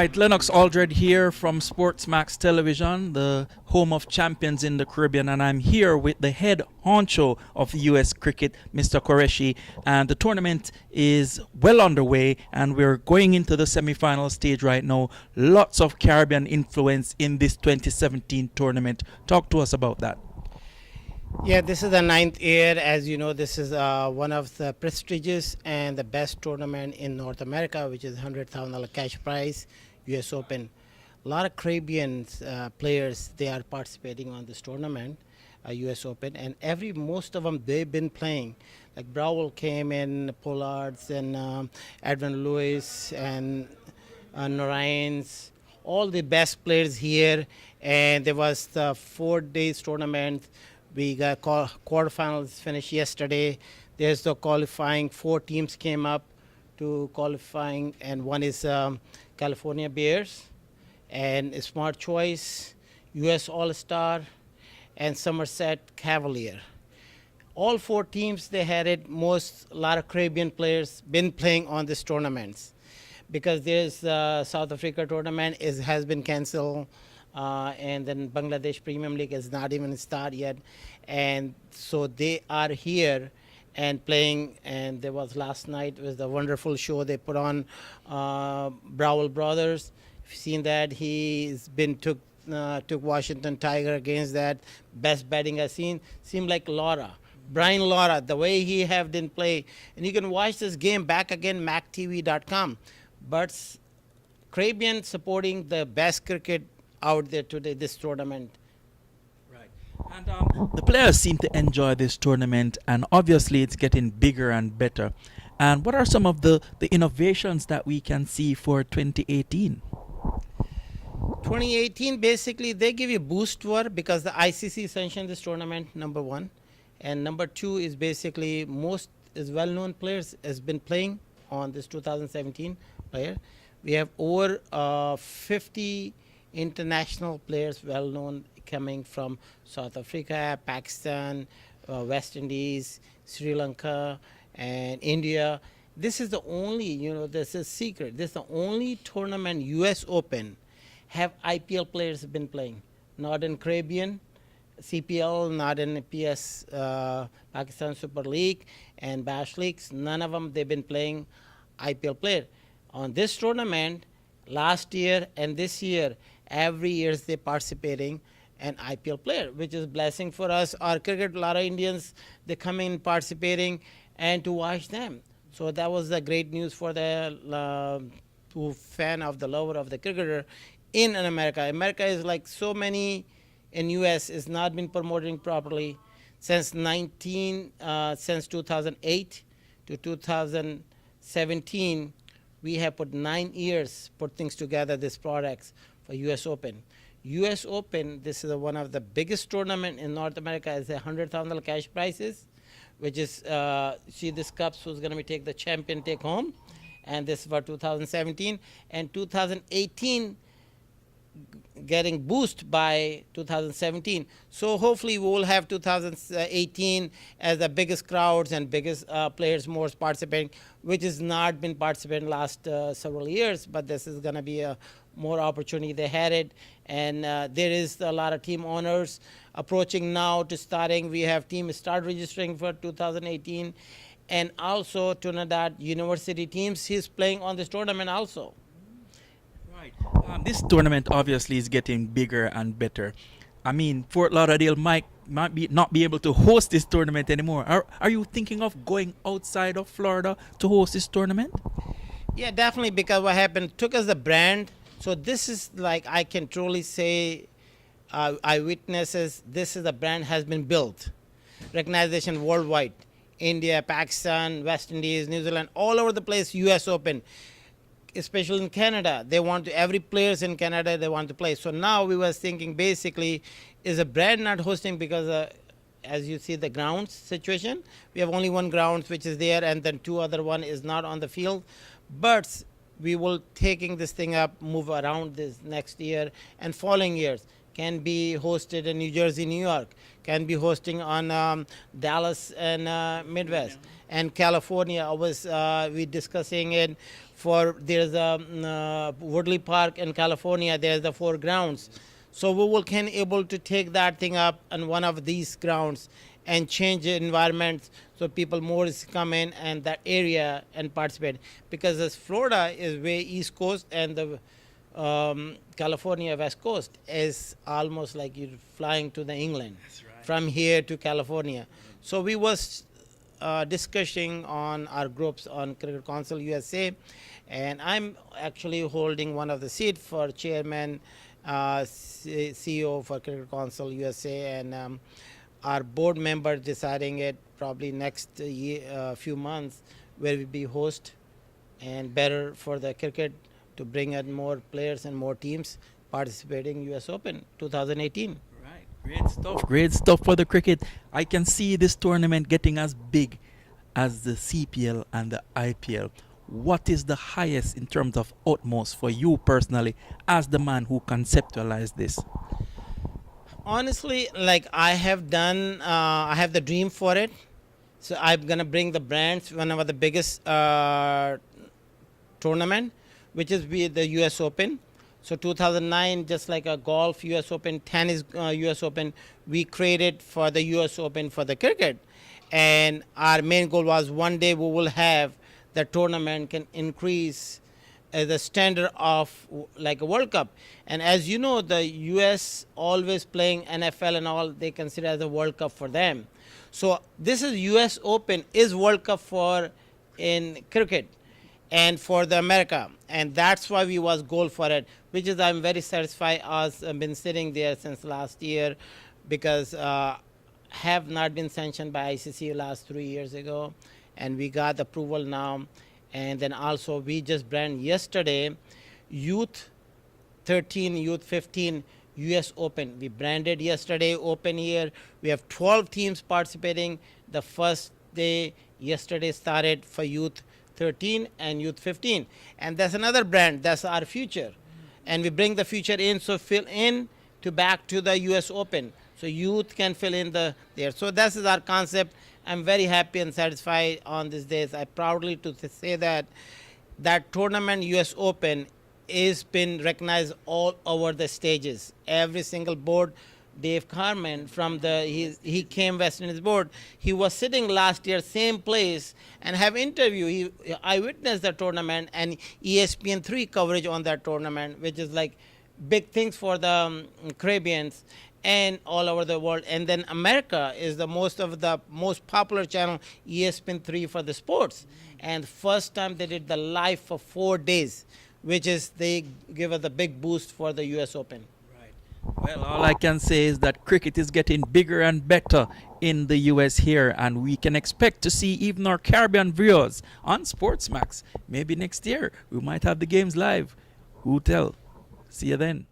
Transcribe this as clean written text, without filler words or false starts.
right, Lennox Aldred here from Sportsmax Television, the home of champions in the Caribbean, and I'm here with the head honcho of U.S. cricket, Mr. Qureshi, and the tournament is well underway, and we're going into the semi-final stage right now. Lots of Caribbean influence in this 2017 tournament. Talk to us about that. Yeah, this is the ninth year. As you know, this is one of the prestigious and the best tournament in North America, which is $100,000 cash prize, U.S. Open. A lot of Caribbean players, they are participating on this tournament, U.S. Open, and most of them, they've been playing. Like Browell came in, Pollards, and Edwin Lewis, and Narines, all the best players here. And there was the 4 days tournament. We got quarterfinals finished yesterday. There's the qualifying. 4 teams came up to qualifying, and one is California Bears, and Smart Choice, U.S. All-Star, and Somerset Cavalier. All 4 teams, they had it. A lot of Caribbean players been playing on these tournaments, because there's South Africa tournament has been canceled. And then Bangladesh Premium League has not even started yet, and so they are here and playing. And there was last night was the wonderful show they put on, Browell Brothers. If you've seen that, he's been took Washington Tiger against that best batting I've seen. Seemed like Brian Lara, the way he have didn't play, and you can watch this game back again, MAQTV.com. But Caribbean supporting the best cricket out there today, this tournament. Right. And the players seem to enjoy this tournament, and obviously it's getting bigger and better. And what are some of the innovations that we can see for 2018? 2018, basically, they give you boost for, because the ICC sanctioned this tournament, number 1. And number 2 is basically most well-known players has been playing on this 2017 player. We have over 50 international players well known coming from South Africa, Pakistan, West Indies, Sri Lanka, and India. This is the only, this is secret. This is the only tournament, U.S. Open, have IPL players been playing. Not in Caribbean, CPL, not in PS, Pakistan Super League, and Bash Leagues. None of them, they've been playing IPL player. On this tournament, last year and this year, every year they're participating an IPL player, which is blessing for us. Our cricket, a lot of Indians, they come in participating and to watch them. So that was the great news for the fan of the lover of the cricketer in America. America is like so many in US is not been promoting properly since 2008 to 2017. We have put 9 years put things together, these products for U.S. Open. U.S. Open, this is one of the biggest tournament in North America. Is $100,000 cash prizes, which is, see this cups who's going to take the champion take home. And this is for 2017. And 2018 getting boosted by 2017. So hopefully we will have 2018 as the biggest crowds and biggest players more participating, which has not been participating last several years, but this is going to be a more opportunity. They had it, and there is a lot of team owners approaching now to starting. We have teams start registering for 2018, and also Trinidad University teams, he's playing on this tournament also. This tournament obviously is getting bigger and better. I mean, Fort Lauderdale might not be able to host this tournament anymore. Are you thinking of going outside of Florida to host this tournament? Yeah, definitely, because what happened took us the brand. So this is like, I can truly say, eyewitnesses, this is the brand has been built. Recognition worldwide. India, Pakistan, West Indies, New Zealand, all over the place, U.S. Open. Especially in Canada, they want to, every players in Canada, they want to play. So now we was thinking basically, is a brand not hosting because as you see the grounds situation, we have only 1 ground which is there, and then 2 other one is not on the field. But we will taking this thing up, move around this next year and following years. can be hosted in New Jersey, New York, can be hosting on Dallas and Midwest. And California, I was we discussing it for, there's a Woodley Park in California, there's the 4 grounds. So we will can able to take that thing up on one of these grounds and change the environment so people more come in and that area and participate. Because as Florida is way East Coast and the California West Coast is almost like you're flying to the England. That's right. From here to California. So we was discussing on our groups on Cricket Council USA, and I'm actually holding one of the seat for chairman, CEO for Cricket Council USA, and our board member deciding it probably next year, few months, where we be host and better for the cricket to bring in more players and more teams participating US Open 2018. Right, great stuff. Great stuff for the cricket. I can see this tournament getting as big as the CPL and the IPL. What is the highest in terms of utmost for you personally as the man who conceptualized this? Honestly, like I have done, I have the dream for it. So I'm gonna bring the brands, one of the biggest tournament, which is the US Open. So 2009, just like a golf US Open, tennis US Open, we created for the US Open for the cricket. And our main goal was one day we will have the tournament can increase the standard of like a World Cup. And as you know, the US always playing NFL and all, they consider as a World Cup for them. So this is US Open is World Cup for in cricket and for the America. And that's why we was goal for it, which is I'm very satisfied as I've been sitting there since last year, because have not been sanctioned by ICC last 3 years ago. And we got approval now. And then also we just brand yesterday Youth 13, Youth 15 US Open. We branded yesterday Open here. We have 12 teams participating. The first day yesterday started for Youth 13 and Youth 15. And that's another brand. That's our future. And we bring the future in, so fill in to back to the US Open. So youth can fill in there. So this is our concept. I'm very happy and satisfied on these days. I proudly to say that that tournament US Open is been recognized all over the stages. Every single board, Dave Carmen from he came West Indies board. He was sitting last year same place and have interview. I witnessed the tournament and ESPN3 coverage on that tournament, which is like big things for the Caribbeans and all over the world. And then America is the most popular channel, ESPN3 for the sports. And first time they did the live for 4 days, which is they give us a big boost for the US Open. Right. Well, all I can say is that cricket is getting bigger and better in the US here, and we can expect to see even our Caribbean viewers on SportsMax. Maybe next year we might have the games live. Who tell? See you then.